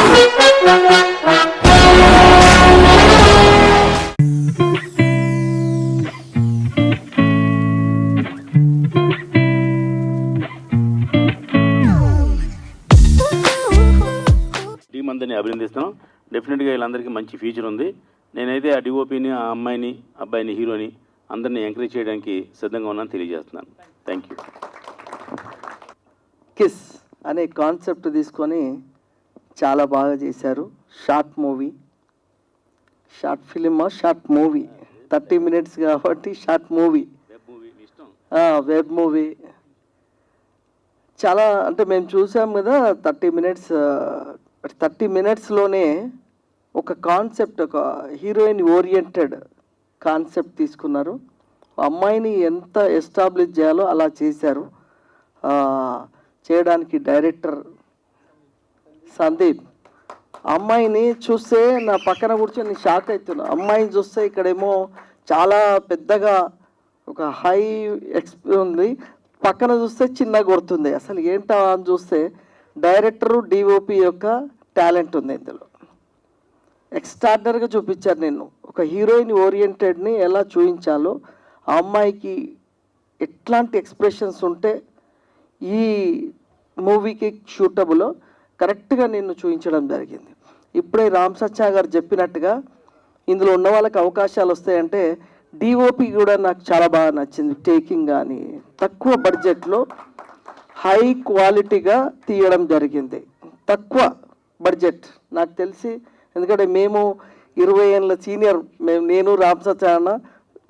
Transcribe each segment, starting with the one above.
Team అందరినీ అభినందిస్తున్నాం. డెఫినెట్గా వీళ్ళందరికీ మంచి ఫ్యూచర్ ఉంది. నేనైతే ఆ డిఓపిని, ఆ అమ్మాయిని, అబ్బాయిని, హీరోని అందరినీ ఎంకరేజ్ చేయడానికి సిద్ధంగా ఉన్నాను తెలియజేస్తున్నాను. Thank you. కిస్ అనే కాన్సెప్ట్ తీసుకొని చాలా బాగా చేశారు. షార్ట్ మూవీ, షార్ట్ ఫిలిమా, షార్ట్ మూవీ, 30 minutes కాబట్టి షార్ట్ మూవీ, వెబ్ మూవీ. చాలా అంటే మేము చూసాం కదా 30 minutes. 30 minutesలోనే ఒక కాన్సెప్ట్, ఒక హీరోయిన్ ఓరియంటెడ్ కాన్సెప్ట్ తీసుకున్నారు. అమ్మాయిని ఎంత ఎస్టాబ్లిష్ చేయాలో అలా చేశారు. చేయడానికి డైరెక్టర్ సందీప్. అమ్మాయిని చూస్తే నా పక్కన కూర్చొని నేను షాక్ అవుతున్నా. అమ్మాయిని చూస్తే ఇక్కడేమో చాలా పెద్దగా ఒక హై ఉంది, పక్కన చూస్తే చిన్నగా కొడుతుంది. అసలు ఏంటా అని చూస్తే డైరెక్టరు, డిఓపి యొక్క టాలెంట్ ఉంది ఇందులో. ఎక్స్ట్రాడినరీగా చూపించారు. నేను ఒక హీరోయిన్ ఓరియంటెడ్ని ఎలా చూపించాలో, ఆ అమ్మాయికి ఎట్లాంటి ఎక్స్ప్రెషన్స్ ఉంటే ఈ మూవీకి షూటబుల్లో కరెక్ట్గా నేను చూపించడం జరిగింది. ఇప్పుడే రామ్ సచ్చా గారు చెప్పినట్టుగా ఇందులో ఉన్న వాళ్ళకి అవకాశాలు వస్తాయంటే డిఓపి కూడా నాకు చాలా బాగా నచ్చింది. టేకింగ్ కానీ తక్కువ బడ్జెట్లో హై క్వాలిటీగా తీయడం జరిగింది. తక్కువ బడ్జెట్ నాకు తెలిసి, ఎందుకంటే మేము 20 ఏళ్ళ సీనియర్, నేను రామ్ సచ్చా అన్న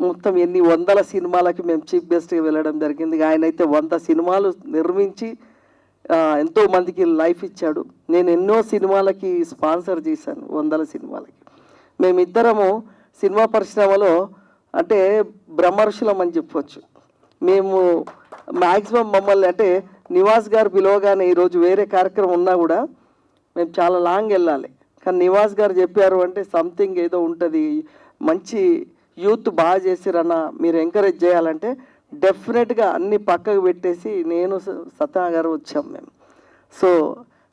మొత్తం ఎన్ని వందల సినిమాలకి మేము చీఫ్ గెస్ట్గా వెళ్ళడం జరిగింది. ఆయన అయితే 100 సినిమాలు నిర్మించి ఎంతోమందికి లైఫ్ ఇచ్చాడు. నేను ఎన్నో సినిమాలకి స్పాన్సర్ చేశాను, 100 సినిమాలకి. మేమిద్దరము సినిమా పరిశ్రమలో అంటే బ్రహ్మర్షులం అని చెప్పవచ్చు. మేము మ్యాక్సిమం మమ్మల్ని అంటే నివాస్ గారు పిలవగానే ఈరోజు వేరే కార్యక్రమం ఉన్నా కూడా మేము చాలా లాంగ్ వెళ్ళాలి, కానీ నివాస్ గారు చెప్పారు అంటే సంథింగ్ ఏదో ఉంటుంది, మంచి యూత్ బాగా చేసిరన్న, మీరు ఎంకరేజ్ చేయాలంటే డెఫినెట్గా అన్ని పక్కకు పెట్టేసి నేను సత్యా గారు వచ్చాం మేము. సో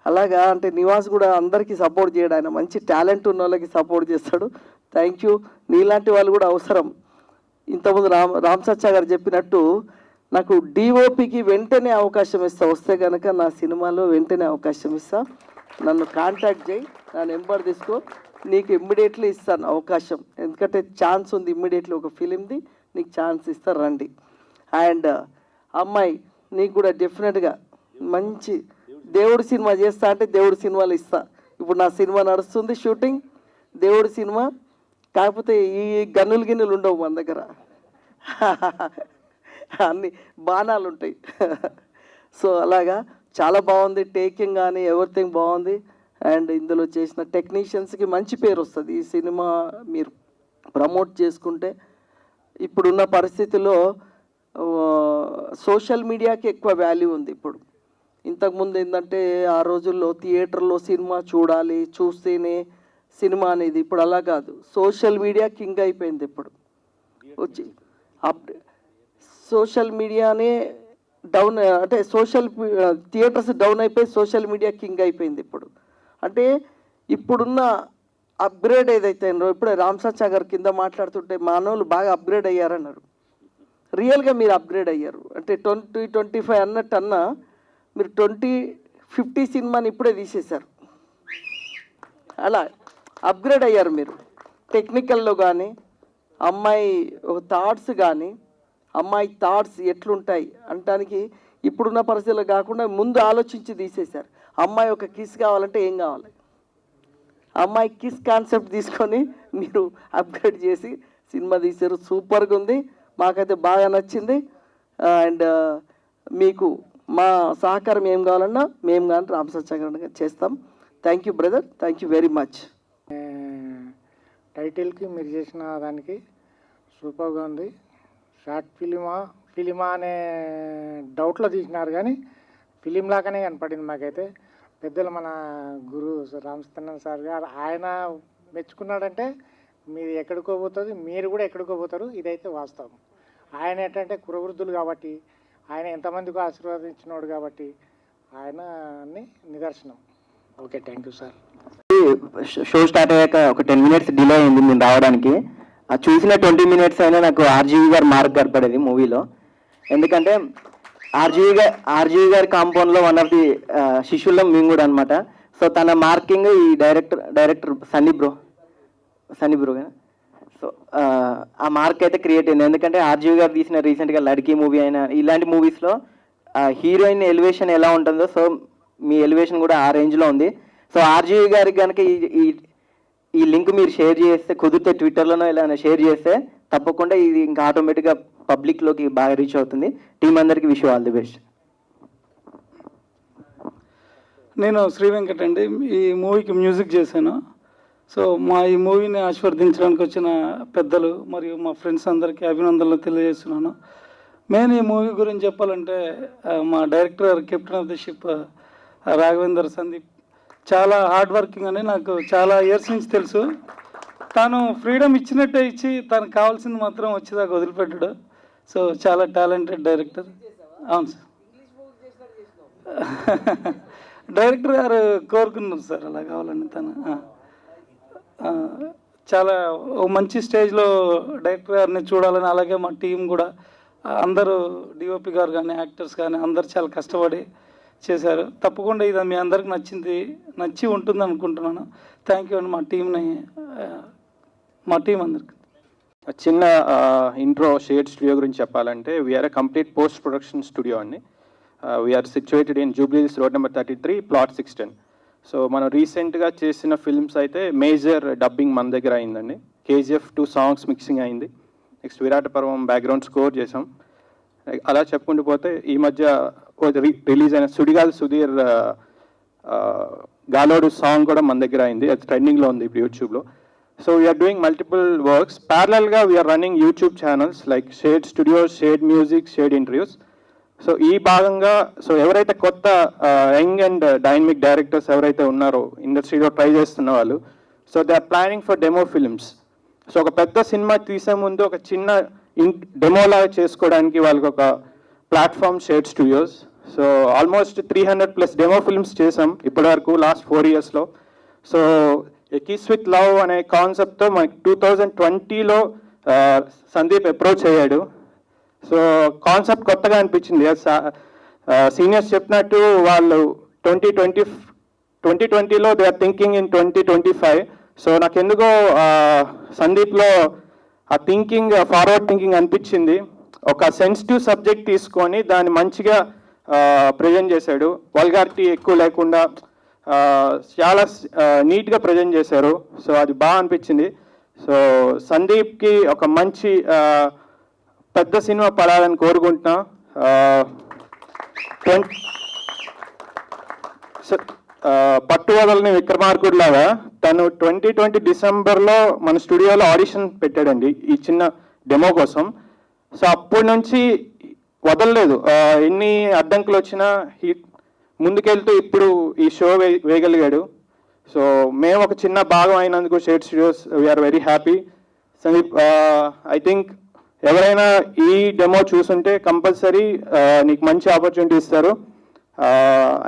అలాగా అంటే నివాస్ కూడా అందరికీ సపోర్ట్ చేయడం, ఆయన మంచి టాలెంట్ ఉన్న వాళ్ళకి సపోర్ట్ చేస్తాడు. Thank you. నీలాంటి వాళ్ళు కూడా అవసరం. ఇంతకుముందు రామ్ సచ్చా గారు చెప్పినట్టు నాకు డిఓపికి వెంటనే అవకాశం ఇస్తా, వస్తే కనుక నా సినిమాలో వెంటనే అవకాశం ఇస్తా. నన్ను కాంటాక్ట్ చేయి, నా నెంబర్ తీసుకో, నీకు ఇమ్మీడియట్లీ ఇస్తాను అవకాశం. ఎందుకంటే ఛాన్స్ ఉంది, ఇమ్మీడియట్లీ ఒక ఫిలింది నీకు ఛాన్స్ ఇస్తారు, రండి. అండ్ అమ్మాయి నీకు కూడా డెఫినెట్గా మంచి దేవుడి సినిమా చేస్తా అంటే దేవుడి సినిమాలు ఇస్తా. ఇప్పుడు నా సినిమా నడుస్తుంది షూటింగ్, దేవుడి సినిమా. కాకపోతే ఈ గిన్నెలు ఉండవు మన దగ్గర, అన్ని బాణాలు ఉంటాయి. సో అలాగా చాలా బాగుంది. టేకింగ్ కానీ ఎవ్రీథింగ్ బాగుంది. అండ్ ఇందులో చేసిన టెక్నీషియన్స్కి మంచి పేరు వస్తుంది. ఈ సినిమా మీరు ప్రమోట్ చేసుకుంటే, ఇప్పుడున్న పరిస్థితుల్లో సోషల్ మీడియాకి ఎక్కువ వాల్యూ ఉంది ఇప్పుడు. ఇంతకుముందు ఏంటంటే ఆ రోజుల్లో థియేటర్లో సినిమా చూడాలి, చూస్తేనే సినిమా అనేది, ఇప్పుడు అలా కాదు. సోషల్ మీడియా కింగ్ అయిపోయింది ఇప్పుడు. వచ్చి సోషల్ మీడియానే డౌన్ అంటే థియేటర్స్ డౌన్ అయిపోయి సోషల్ మీడియా కింగ్ అయిపోయింది ఇప్పుడు. అంటే ఇప్పుడున్న అప్గ్రేడ్ ఏదైతే ఇప్పుడే రామ్ సచ్చా గారు కింద మాట్లాడుతుంటే మానవులు బాగా అప్గ్రేడ్ అయ్యారన్నారు. రియల్గా మీరు అప్గ్రేడ్ అయ్యారు. అంటే 2025 అన్నట్టు అన్నా మీరు 2050 సినిమాని ఇప్పుడే తీసేశారు. అలా అప్గ్రేడ్ అయ్యారు మీరు టెక్నికల్లో కానీ, అమ్మాయి థాట్స్ కానీ, అమ్మాయి థాట్స్ ఎట్లుంటాయి అంటానికి ఇప్పుడున్న పరిస్థితుల్లో కాకుండా ముందు ఆలోచించి తీసేశారు. అమ్మాయి ఒక కిస్ కావాలంటే ఏం కావాలి, అమ్మాయి కిస్ కాన్సెప్ట్ తీసుకొని మీరు అప్గ్రేడ్ చేసి సినిమా తీశారు. సూపర్గా ఉంది, మాకైతే బాగా నచ్చింది. అండ్ మీకు మా సహకారం ఏం కావాలన్నా మేము కానీ రామ్ సచ్చా గారు చేస్తాం. Thank you brother, thank you very much. టైటిల్కి మీరు చేసిన దానికి సూపర్గా ఉంది. షార్ట్ ఫిలిమా అనే డౌట్లో తీసినారు, కానీ ఫిలిం లాగానే కనపడింది మాకైతే. పెద్దలు మన గురు రామచంద్రన్ సార్ గారు ఆయన మెచ్చుకున్నాడంటే మీరు ఎక్కడికోబోతుంది, మీరు కూడా ఎక్కడికోబోతారు. ఇదైతే వాస్తవం. ఆయన ఏంటంటే కురవృద్ధులు కాబట్టి, ఆయన ఎంతమందికి ఆశీర్వాదించినాడు కాబట్టి ఆయనని నిదర్శనం. Okay, thank you sir. Show start అయ్యాక ఒక 10 minutes డిలే అయింది నేను రావడానికి. ఆ చూసిన 20 minutes అయినా నాకు ఆర్జీవి గారు మార్క్ కనపడేది మూవీలో. ఎందుకంటే ఆర్జీవి గారి కాంపౌండ్లో వన్ ఆఫ్ ది శిష్యుల్లో మేము కూడా అనమాట. సో తన మార్కింగ్ ఈ డైరెక్టర్ సన్నీ బ్రో సో ఆ మార్క్ అయితే క్రియేట్ అయింది. ఎందుకంటే ఆర్జీవి గారు తీసిన రీసెంట్గా లడ్కీ మూవీ అయినా ఇలాంటి మూవీస్లో హీరోయిన్ ఎలివేషన్ ఎలా ఉంటుందో సో మీ ఎలివేషన్ కూడా ఆ రేంజ్లో ఉంది. సో ఆర్జీవి గారికి కనుక ఈ లింక్ మీరు షేర్ చేస్తే, కుదిరితే ట్విట్టర్లోనో ఇలా షేర్ చేస్తే తప్పకుండా ఇది ఇంకా ఆటోమేటిక్గా పబ్లిక్లోకి బాగా రీచ్ అవుతుంది. టీం అందరికీ విష్ ఆల్ ది బెస్ట్. నేను శ్రీ వెంకట్ అండి, ఈ మూవీకి మ్యూజిక్ చేశాను. సో మా ఈ మూవీని ఆశీర్వదించడానికి వచ్చిన పెద్దలు మరియు మా ఫ్రెండ్స్ అందరికీ అభినందనలు తెలియజేస్తున్నాను. మెయిన్ ఈ మూవీ గురించి చెప్పాలంటే మా director captain of the ship Raghavender Sandeep చాలా హార్డ్ వర్కింగ్ అని నాకు చాలా ఇయర్స్ నుంచి తెలుసు. తాను ఫ్రీడమ్ ఇచ్చినట్టే ఇచ్చి తనకు కావాల్సింది మాత్రం వచ్చేదాకా వదిలిపెట్టాడు. సో చాలా టాలెంటెడ్ డైరెక్టర్. అవును సార్, డైరెక్టర్ గారు కోరుకున్నారు సార్ అలా కావాలని. తను చాలా ఓ మంచి స్టేజ్లో డైరెక్టర్ గారిని చూడాలని, అలాగే మా టీం కూడా అందరూ డిఓపి గారు కానీ యాక్టర్స్ కానీ అందరు చాలా కష్టపడి చేశారు. తప్పకుండా ఇది మీ అందరికి నచ్చి ఉంటుంది అనుకుంటున్నాను. థ్యాంక్ యూ అండి మా టీం అందరికి. చిన్న ఇంట్రో షేడ్ స్టూడియో గురించి చెప్పాలంటే we're complete post production studio అండి. We're situated in Jubilee Hills road number 33 plot 610. So మనం రీసెంట్గా చేసిన ఫిల్మ్స్ అయితే మేజర్ డబ్బింగ్ మన దగ్గర అయిందండి. KGF 2 సాంగ్స్ మిక్సింగ్ అయింది. నెక్స్ట్ విరాట పర్వం బ్యాక్గ్రౌండ్ స్కోర్ చేసాం. అలా చెప్పుకుంటూ పోతే ఈ మధ్య రిలీజ్ అయిన సుడిగాలి సుధీర్ గాలోడు సాంగ్ కూడా మన దగ్గర అయింది. అది ట్రెండింగ్లో ఉంది ఇప్పుడు యూట్యూబ్లో. So we're doing multiple works. ప్యారలల్గా we're running YouTube channels like shade studios, shade music, shade interviews. So ఈ భాగంగా ఎవరైతే కొత్త యంగ్ అండ్ డైనమిక్ డైరెక్టర్స్ ఎవరైతే ఉన్నారో ఇండస్ట్రీలో ట్రై చేస్తున్న వాళ్ళు, so they are planning for demo films. So ఒక పెద్ద సినిమా తీసే ముందు ఒక చిన్న డెమోలాగా చేసుకోవడానికి వాళ్ళకి ఒక platform shade studios. So almost 300+ demo films చేసాం ఇప్పటివరకు లాస్ట్ 4 yearsలో. సో కిస్ విత్ లవ్ అనే కాన్సెప్ట్తో మనకి 2020లో సందీప్ అప్రోచ్ అయ్యాడు. సో కాన్సెప్ట్ కొత్తగా అనిపించింది. సీనియర్స్ చెప్పినట్టు వాళ్ళు 2020లో they are thinking in 2025. So నాకెందుకో సందీప్లో ఆ థింకింగ్, ఫార్వర్డ్ థింకింగ్ అనిపించింది. ఒక సెన్సిటివ్ సబ్జెక్ట్ తీసుకొని దాన్ని మంచిగా ప్రజెంట్ చేశాడు. వల్గారిటీ ఎక్కువ లేకుండా చాలా నీట్గా ప్రజెంట్ చేశారు. సో అది బాగా అనిపించింది. సో సందీప్కి ఒక మంచి పెద్ద సినిమా పడాలని కోరుకుంటున్నా. పట్టు వదలని విక్రమార్కుడు లాగా తను 2020 డిసెంబర్లో మన స్టూడియోలో ఆడిషన్ పెట్టాడండి ఈ చిన్న డెమో కోసం. సో అప్పటి నుంచి వదలలేదు. ఎన్ని అడ్డంకులు వచ్చినా ముందుకెళ్తూ ఇప్పుడు ఈ షో వేయగలిగాడు. సో మేము ఒక చిన్న భాగం అయినందుకు shade studios we are very happy. Sandeep, I think ఎవరైనా ఈ డెమో చూసుంటే కంపల్సరీ నీకు మంచి ఆపర్చునిటీ ఇస్తారు.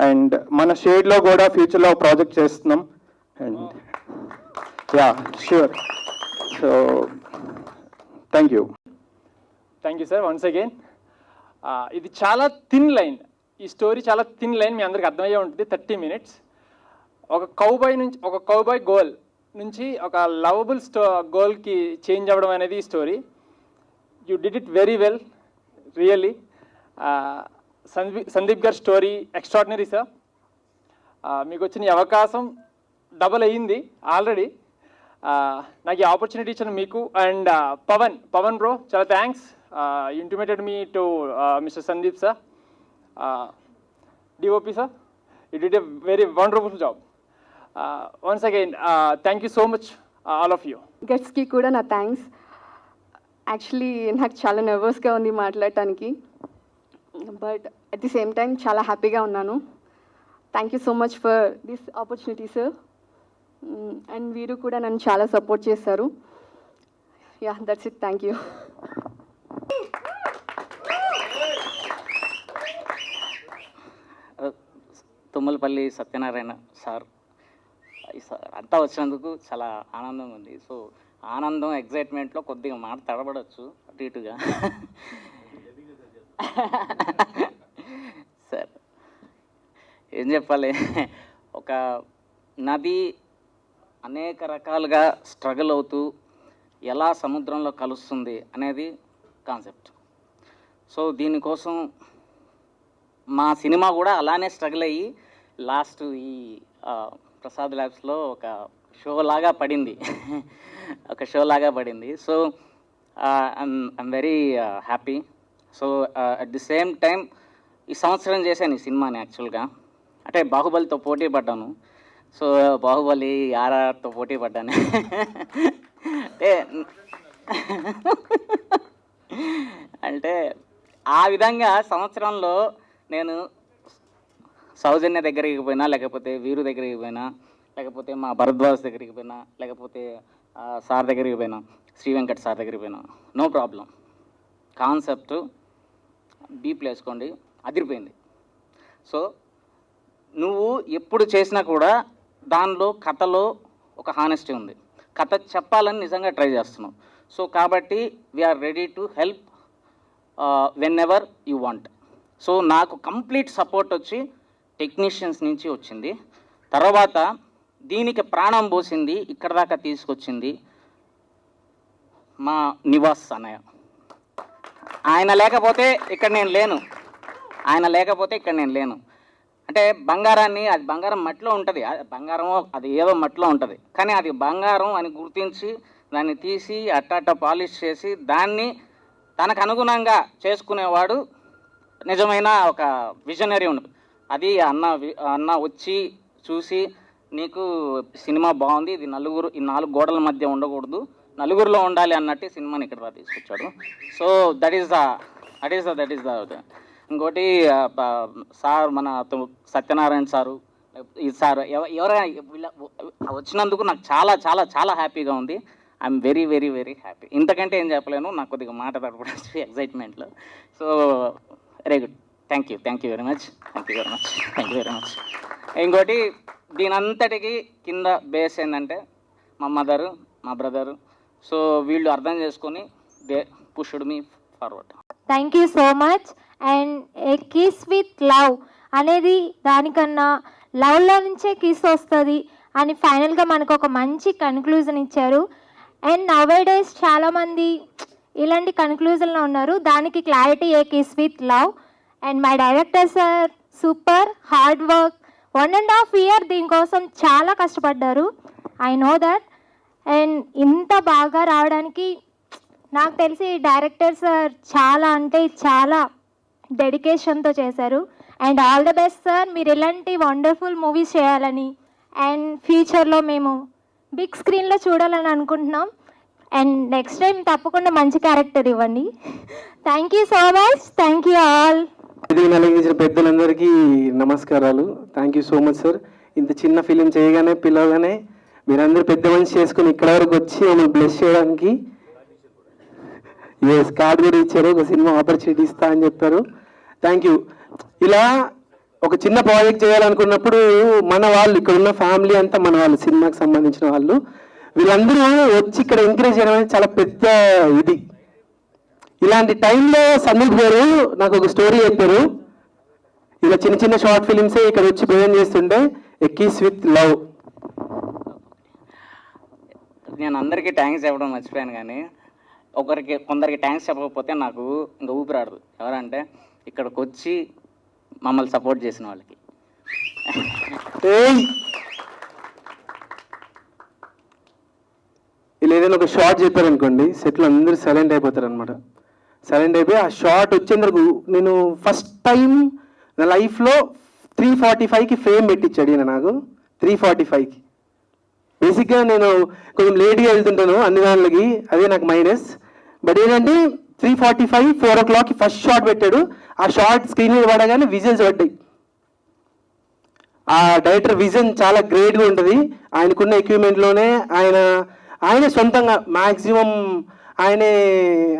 అండ్ మన షేడ్లో కూడా ఫ్యూచర్లో ప్రాజెక్ట్ చేస్తున్నాం. And yeah sure. So thank you sir once again. ఇది చాలా థిన్ లైన్, ఈ స్టోరీ చాలా థిన్ లైన్, మీ అందరికి అర్థమయ్యే ఉంటుంది. 30 minutes ఒక కౌబాయ్ గోల్ నుంచి ఒక లవబుల్ గోల్కి చేంజ్ అవ్వడం అనేది ఈ story. You did it very well really. Sandeep గారి స్టోరీ ఎక్స్ట్రాడినరీ సార్. మీకు వచ్చిన ఈ అవకాశం డబల్ అయ్యింది ఆల్రెడీ. నాకు ఈ ఆపర్చునిటీ ఇచ్చిన మీకు అండ్ పవన్ బ్రో చాలా thanks. Intimated me to mister Sandeep sir, DOP sir, you did a very wonderful job. Once again, thank you so much, all of you. గెస్ట్కి కూడా నా థ్యాంక్స్. యాక్చువల్లీ నాకు చాలా నర్వస్గా ఉంది మాట్లాడటానికి, but at the same time చాలా హ్యాపీగా ఉన్నాను. Thank you so much for this opportunity sir. And వీరు కూడా నన్ను చాలా సపోర్ట్ చేశారు. Yeah, that's it. Thank you. Tummalapalli Satyanarayana sir అంతా వచ్చినందుకు చాలా ఆనందంగా ఉంది. సో ఆనందం ఎగ్జైట్మెంట్లో కొద్దిగా మాట తడబడవచ్చు అటు ఇటుగా. సార్ ఏం చెప్పాలి, ఒక నది అనేక రకాలుగా స్ట్రగుల్ అవుతూ ఎలా సముద్రంలో కలుస్తుంది అనేది కాన్సెప్ట్. సో దీనికోసం మా సినిమా కూడా అలానే స్ట్రగుల్ అయ్యి లాస్ట్ ఈ ప్రసాద్ ల్యాబ్స్లో ఒక షో లాగా పడింది. So I'm very happy. So at the same time ఈ సంవత్సరం చేశాను ఈ సినిమాని. యాక్చువల్గా అంటే బాహుబలితో పోటీ పడ్డాను. సో బాహుబలి ఆర్ఆర్తో పోటీ పడ్డాను. అంటే ఆ విధంగా సంవత్సరంలో నేను సౌజన్య దగ్గరికి పోయినా, లేకపోతే వీరు దగ్గరికి పోయినా, లేకపోతే మా భరద్వాజ్ దగ్గరికి పోయినా, లేకపోతే సార్ దగ్గరికి పోయినా, శ్రీ వెంకట్ సార్ దగ్గరికి పోయినా, నో ప్రాబ్లం. కాన్సెప్ట్ బీప్లు వేసుకోండి, అదిరిపోయింది. సో నువ్వు ఎప్పుడు చేసినా కూడా దానిలో కథలో ఒక హానెస్టీ ఉంది. కథ చెప్పాలని నిజంగా ట్రై చేస్తున్నావు. సో కాబట్టి we are ready to help whenever you want. So నాకు కంప్లీట్ సపోర్ట్ వచ్చి టెక్నీషియన్స్ నుంచి వచ్చింది. తర్వాత దీనికి ప్రాణం పోసింది, ఇక్కడ దాకా తీసుకొచ్చింది మా నివాస్ అన్నయ్య. ఆయన లేకపోతే ఇక్కడ నేను లేను. అంటే బంగారాన్ని, అది బంగారం మట్టిలో ఉంటుంది, బంగారమో అది ఏదో మట్టిలో ఉంటుంది, కానీ అది బంగారం అని గుర్తించి దాన్ని తీసి అట్ట పాలిష్ చేసి దాన్ని తనకు అనుగుణంగా చేసుకునేవాడు నిజమైన ఒక విజనరీ ఉండదు. అది అన్న వచ్చి చూసి నీకు సినిమా బాగుంది, ఇది ఈ 4 గోడల మధ్య ఉండకూడదు, నలుగురిలో ఉండాలి అన్నట్టు సినిమాని ఇక్కడ తీసుకొచ్చాడు. సో దట్ ఈస్ ద ఇంకోటి సార్ మన సత్యనారాయణ సారు, ఈ సార్ ఎవరైనా వచ్చినందుకు నాకు చాలా చాలా చాలా హ్యాపీగా ఉంది. I'm very very very happy. ఇంతకంటే ఏం చెప్పలేను, నాకు కొద్దిగా మాట తడపడచ్చు ఎగ్జైట్మెంట్లో. So very good. Thank you very much. ఇంకోటి దీని అంతటికి కింద బేస్ ఏంటంటే మా మదరు, మా బ్రదరు. సో వీళ్ళు అర్థం చేసుకొని they pushed me forward. Thank you so much. And A kiss with love అనేది దానికన్నా లవ్లో నుంచే కిస్ వస్తుంది అని ఫైనల్గా మనకు ఒక మంచి కన్క్లూజన్ ఇచ్చారు. అండ్ నవే డేస్ చాలామంది ఇలాంటి కన్క్లూజన్లో ఉన్నారు. దానికి clarity A kiss with love. And my director sir super hard work, 1.5 year దీనికోసం చాలా కష్టపడ్డారు. I know that. అండ్ ఇంత బాగా రావడానికి నాకు తెలిసి డైరెక్టర్ సార్ చాలా అంటే చాలా డెడికేషన్తో చేశారు. And all the best sir, మీరు ఇలాంటి వండర్ఫుల్ మూవీస్ చేయాలని అండ్ ఫ్యూచర్లో మేము బిగ్ స్క్రీన్లో చూడాలని అనుకుంటున్నాం. అండ్ నెక్స్ట్ టైం తప్పకుండా మంచి క్యారెక్టర్ ఇవ్వండి. Thank you so much. Thank you all. ఇది నలిగించిన పెద్దలందరికీ నమస్కారాలు. Thank you so much sir. ఇంత చిన్న ఫిలిం చేయగానే పిలవగానే మీరందరూ పెద్ద మనిషి చేసుకుని ఇక్కడ వరకు వచ్చి మమ్మల్ని బ్లెస్ చేయడానికి కార్డు కూడా ఇచ్చారు, ఒక సినిమా ఆపర్చునిటీ ఇస్తా అని చెప్పారు. Thank you. ఇలా ఒక చిన్న ప్రాజెక్ట్ చేయాలనుకున్నప్పుడు మన వాళ్ళు ఇక్కడ ఉన్న ఫ్యామిలీ అంతా మన వాళ్ళు, సినిమాకి సంబంధించిన వాళ్ళు, వీళ్ళందరూ వచ్చి ఇక్కడ ఎంకరేజ్ చేయడం అనేది చాలా పెద్ద ఇది. ఇలాంటి టైంలో సందీప్ గారు నాకు ఒక స్టోరీ చెప్పారు. ఇలా చిన్న చిన్న షార్ట్ ఫిలిమ్సే ఇక్కడ వచ్చి ప్రజెంట్ చేస్తుంటే ఏ కిస్ విత్ లవ్. నేను అందరికీ థ్యాంక్స్ చెప్పడం మర్చిపోయాను, కానీ కొందరికి థ్యాంక్స్ చెప్పకపోతే నాకు ఇంకా ఊపిరాడదు. ఎవరంటే ఇక్కడికి వచ్చి మమ్మల్ని సపోర్ట్ చేసిన వాళ్ళకి. ఇలా ఏదైనా ఒక షార్ట్ చెప్పారనుకోండి, సెట్లో అందరూ సైలెంట్ అయిపోతారు అనమాట. సైలెంట్ అయిపోయి ఆ షార్ట్ వచ్చేందుకు నేను ఫస్ట్ టైం నా లైఫ్లో 3:45కి ఫ్రేమ్ పెట్టించాడు ఈయన నాకు. 3:45కి బేసిక్గా నేను కొంచెం లేట్గా వెళ్తుంటాను అన్ని దానిలోకి, అదే నాకు మైనస్. బట్ ఏంటంటే 3:45 4 o'clockకి ఫస్ట్ షాట్ పెట్టాడు. ఆ షార్ట్ స్క్రీన్ మీద పడగానే విజన్స్ పడ్డాయి. ఆ డైరెక్టర్ విజన్ చాలా గ్రేట్గా ఉంటుంది. ఆయనకున్న ఎక్విప్మెంట్లోనే ఆయన సొంతంగా మ్యాక్సిమం ఆయనే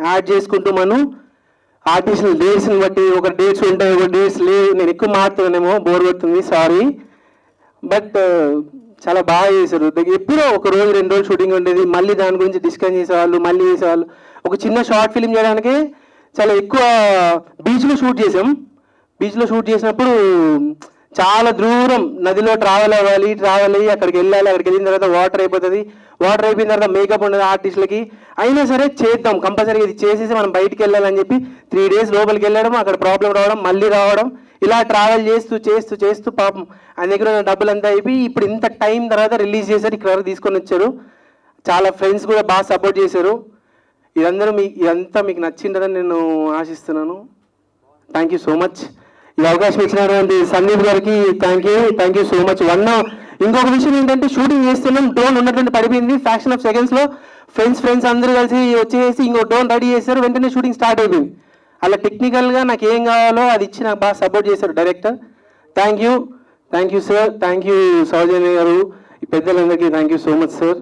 యాడ్ చేసుకుంటూ మనం ఆర్టిస్టుల డేట్స్ని బట్టి, ఒక డేట్స్ ఉంటాయి, ఒక డేట్స్ లేవు. నేను ఎక్కువ మాట్లాడుతున్నానేమో, బోర్ కొడుతుంది, సారీ. బట్ చాలా బాగా చేశారు. ఎప్పుడో ఒక రోజు 2 రోజులు షూటింగ్ ఉండేది, మళ్ళీ దాని గురించి డిస్కస్ చేసేవాళ్ళు, మళ్ళీ చేసేవాళ్ళు. ఒక చిన్న షార్ట్ ఫిల్మ్ చేయడానికి చాలా ఎక్కువ బీచ్లో షూట్ చేసాం. బీచ్లో షూట్ చేసినప్పుడు చాలా దూరం నదిలో ట్రావెల్ అయ్యి అక్కడికి వెళ్ళాలి. అక్కడికి వెళ్ళిన తర్వాత వాటర్ అయిపోతుంది. వాటర్ అయిపోయిన తర్వాత మేకప్ ఉండదు ఆర్టిస్టులకి. అయినా సరే చేద్దాం, కంపల్సరీగా ఇది చేసేసి మనం బయటికి వెళ్ళాలని చెప్పి 3 days లోపలికి వెళ్ళడం, అక్కడ ప్రాబ్లం రావడం, మళ్ళీ రావడం, ఇలా ట్రావెల్ చేస్తూ పాపం ఆయన దగ్గర ఉన్న డబ్బులంతా అయిపోయి ఇప్పుడు ఇంత టైం తర్వాత రిలీజ్ చేశారు, ఇక్కడ వరకు తీసుకొని వచ్చారు. చాలా ఫ్రెండ్స్ కూడా బాగా సపోర్ట్ చేశారు. ఇదంతా మీకు నచ్చిందని నేను ఆశిస్తున్నాను. Thank you so much. ఈ అవకాశం ఇచ్చినటువంటి సందీప్ గారికి థ్యాంక్ యూ సో మచ్. ఇంకొక విషయం ఏంటంటే షూటింగ్ చేస్తున్నాం, డ్రోన్ ఉన్నటువంటి పడిపోయింది. ఫ్యాక్షన్ ఆఫ్ సెకండ్స్లో ఫ్రెండ్స్ అందరూ కలిసి వచ్చేసి ఇంకో డ్రోన్ రెడీ చేశారు, వెంటనే షూటింగ్ స్టార్ట్ అయిపోయింది. అలా టెక్నికల్గా నాకు ఏం కావాలో అది ఇచ్చి నాకు బాగా సపోర్ట్ చేశారు director. Thank you sir, thank you Soujanya garu, ఈ పెద్దలందరికీ thank you so much sir.